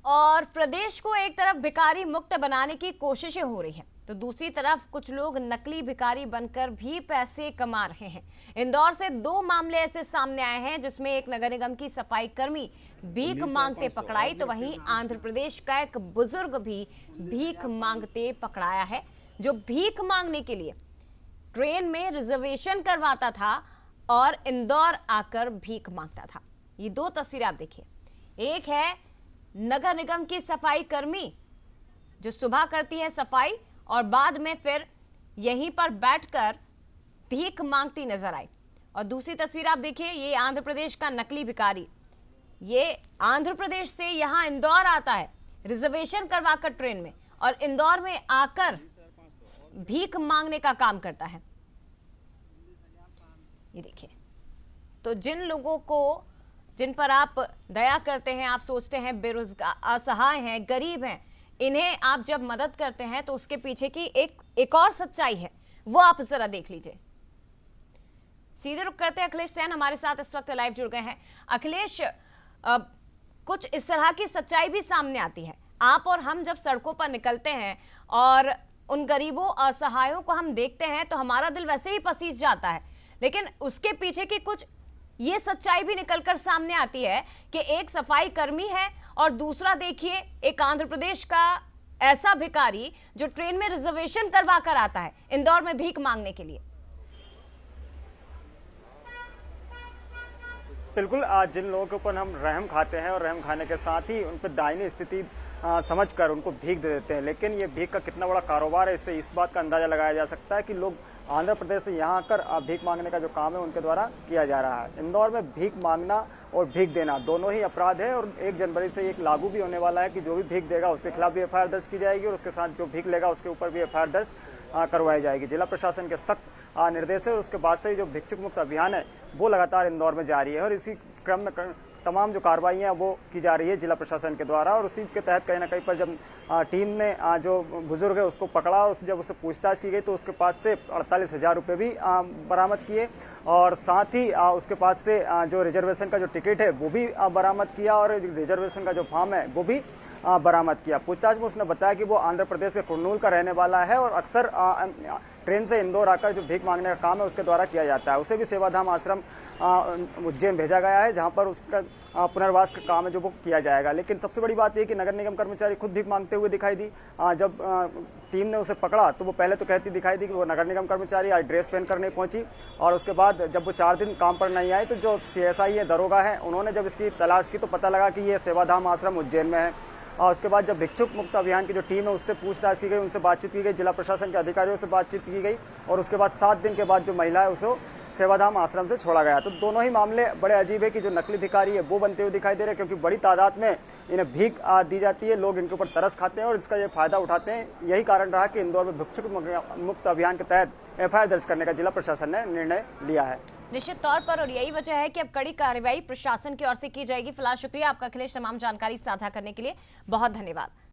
और प्रदेश को एक तरफ भिखारी मुक्त बनाने की कोशिशें हो रही हैं, तो दूसरी तरफ कुछ लोग नकली भिखारी बनकर भी पैसे कमा रहे हैं। इंदौर से दो मामले ऐसे सामने आए हैं जिसमें एक नगर निगम की सफाई कर्मी भीख मांगते पकड़ाई, तो वहीं आंध्र प्रदेश का एक बुजुर्ग भी भीख मांगते पकड़ाया है, जो भीख मांगने के लिए ट्रेन में रिजर्वेशन करवाता था और इंदौर आकर भीख मांगता था। ये दो तस्वीरें आप देखिए। एक है नगर निगम की सफाई कर्मी जो सुबह करती है सफाई और बाद में फिर यहीं पर बैठकर भीख मांगती नजर आई, और दूसरी तस्वीर आप देखिए, ये आंध्र प्रदेश का नकली भिखारी, ये आंध्र प्रदेश से यहां इंदौर आता है रिजर्वेशन करवाकर ट्रेन में, और इंदौर में आकर भीख मांगने का काम करता है। ये देखिए, तो जिन लोगों को, जिन पर आप दया करते हैं, आप सोचते हैं बेरोजगार, असहाय हैं, गरीब हैं, इन्हें आप जब मदद करते हैं तो उसके पीछे की एक और सच्चाई है, वो आप जरा देख लीजिए। सीधे रुक करते हैं, अखिलेश सैन हमारे साथ इस वक्त लाइव जुड़ गए हैं। अखिलेश, कुछ इस तरह की सच्चाई भी सामने आती है। आप और हम जब सड़कों पर निकलते हैं और उन गरीबों, असहायों को हम देखते हैं तो हमारा दिल वैसे ही पसीज जाता है, लेकिन उसके पीछे की कुछ ये सच्चाई भी निकलकर सामने आती है कि एक सफाई कर्मी है और दूसरा देखिए एक आंध्र प्रदेश का ऐसा भिखारी जो ट्रेन में रिजर्वेशन करवा कर आता है इंदौर में भीख मांगने के लिए। बिल्कुल, आज जिन लोगों के ऊपर हम रहम खाते हैं और रहम खाने के साथ ही उन पर दायनी स्थिति समझकर उनको भीख दे देते हैं, लेकिन ये भीख का कितना बड़ा कारोबार है, इससे इस बात का अंदाजा लगाया जा सकता है कि लोग आंध्र प्रदेश से यहाँ आकर भीख मांगने का जो काम है उनके द्वारा किया जा रहा है। इंदौर में भीख मांगना और भीख देना दोनों ही अपराध है, और 1 जनवरी से एक लागू भी होने वाला है कि जो भी भीख देगा उसके खिलाफ भी एफआईआर दर्ज की जाएगी, और उसके साथ जो भीख लेगा उसके ऊपर भी एफआईआर दर्ज करवाई जाएगी। जिला प्रशासन के सख्त निर्देश है, और उसके बाद से जो भिक्षुक मुक्त अभियान है वो लगातार इंदौर में जारी है, और इसी क्रम में तमाम जो कार्रवाइयाँ वो की जा रही है जिला प्रशासन के द्वारा। और उसी के तहत कहीं ना कहीं पर जब टीम ने जो बुजुर्ग है उसको पकड़ा और जब उससे पूछताछ की गई तो उसके पास से 48,000 रुपये भी बरामद किए, और साथ ही उसके पास से जो रिजर्वेशन का जो टिकट है वो भी बरामद किया, और रिजर्वेशन का जो फॉर्म है वो भी बरामद किया। पूछताछ में उसने बताया कि वो आंध्र प्रदेश के कुर्नूल का रहने वाला है और अक्सर ट्रेन से इंदौर आकर जो भीख मांगने का काम है उसके द्वारा किया जाता है। उसे भी सेवाधाम आश्रम उज्जैन भेजा गया है, जहां पर उसका पुनर्वास का काम है जो वो किया जाएगा। लेकिन सबसे बड़ी बात यह कि नगर निगम कर्मचारी खुद भीख मांगते हुए दिखाई दी। जब टीम ने उसे पकड़ा तो वो पहले तो कहती दिखाई दी कि वो नगर निगम कर्मचारी आज ड्रेस पहन कर नहीं पहुंची, और उसके बाद जब वो 4 दिन काम पर नहीं आई तो जो CSI है, दरोगा है, उन्होंने जब इसकी तलाश की तो पता लगा कि ये सेवाधाम आश्रम उज्जैन में है। और उसके बाद जब भिक्षुक मुक्त अभियान की जो टीम है उससे पूछताछ की गई, उनसे बातचीत की गई, जिला प्रशासन के अधिकारियों से बातचीत की गई, और उसके बाद 7 दिन के बाद जो महिला है उसे सेवाधाम आश्रम से छोड़ा गया। तो दोनों ही मामले बड़े अजीब है कि जो नकली भिखारी है वो बनते हुए दिखाई दे रहे हैं, क्योंकि बड़ी तादाद में इन्हें भीख दी जाती है, लोग इनके ऊपर तरस खाते हैं और इसका ये फायदा उठाते हैं। यही कारण रहा कि इंदौर में भिक्षुक मुक्त अभियान के तहत एफआईआर दर्ज करने का जिला प्रशासन ने निर्णय लिया है। निश्चित तौर पर, और यही वजह है कि अब कड़ी कार्रवाई प्रशासन की ओर से की जाएगी। फिलहाल शुक्रिया आपका अखिलेश, तमाम जानकारी साझा करने के लिए बहुत धन्यवाद।